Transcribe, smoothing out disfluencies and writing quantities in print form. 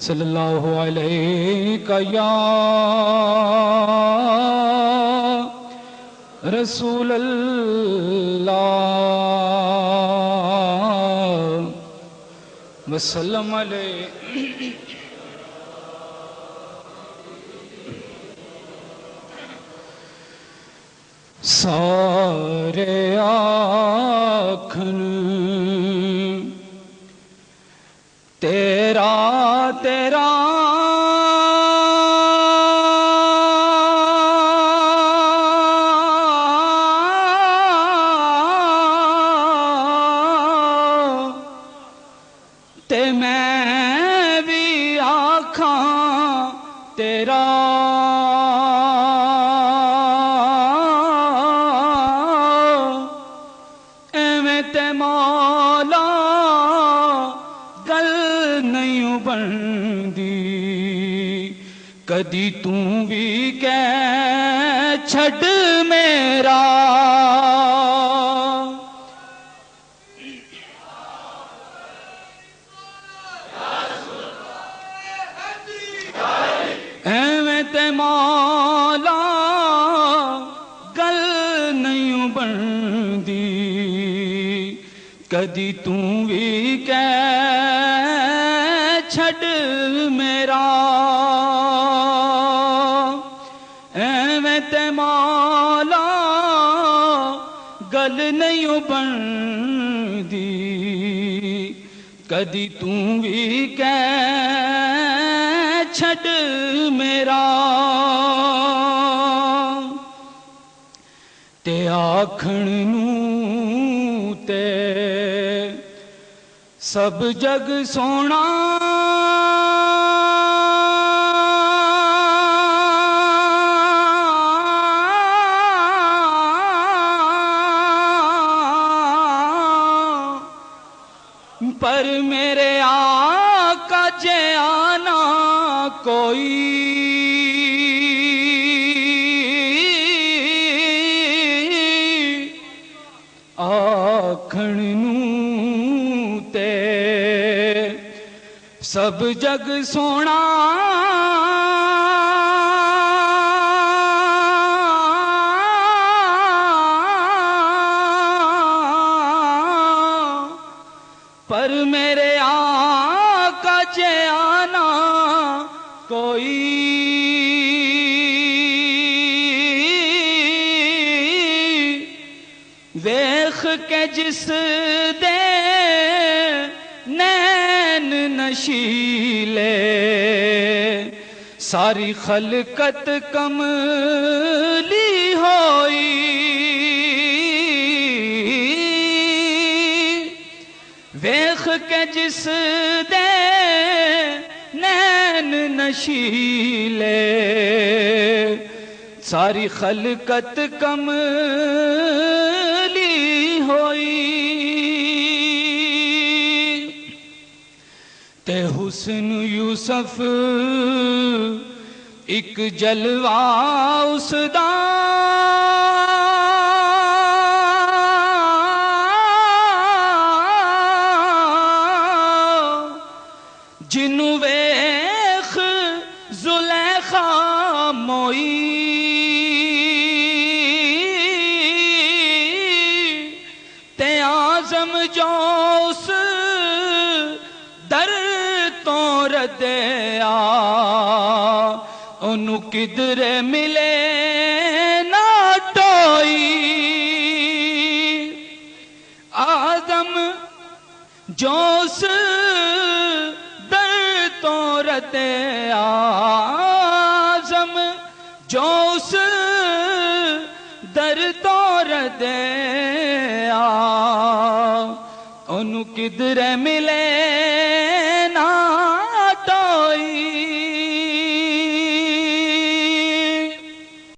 صلی اللہ علیہ یا رسول اللہ وسلم علیہ۔ سارے آکھن تیرا تیرا تے میں بھی آکھاں تیرا، ایویں تے مولا گل نہیں بندی، کدی توں بھی کہہ چھڈ میرا۔ ایویں تے مولا گل نہیں بندی، کدی توں بھی کہہ چھڈ میرا۔ ایویں تے مولا گل نہیں بندی، کدی توں بھی کہہ چھڈ میرا۔ تے آکھن نوں تے سب جگ سونا، پر میرے آقا جے آنا کوئی، آکھن نوں تے سب جگ سونا، پر میرے آقا جے آنا کوئی، ویخ کے جس دے نین نشیلے، ساری خلقت کملی ہوئی، ویخ کے جس دے نین نشیلے، ساری خلقت کملی ہوئی۔ تے حسن یوسف ایک جلوہ اس دا، جنوں ویخ زلیخا موئی، تے آزم جو اس در تو ردیا، انہوں کدھر ملے نہ ٹوئی، آزم جو اس آزم جو اس در دور دیا، انہوں کدھر ملے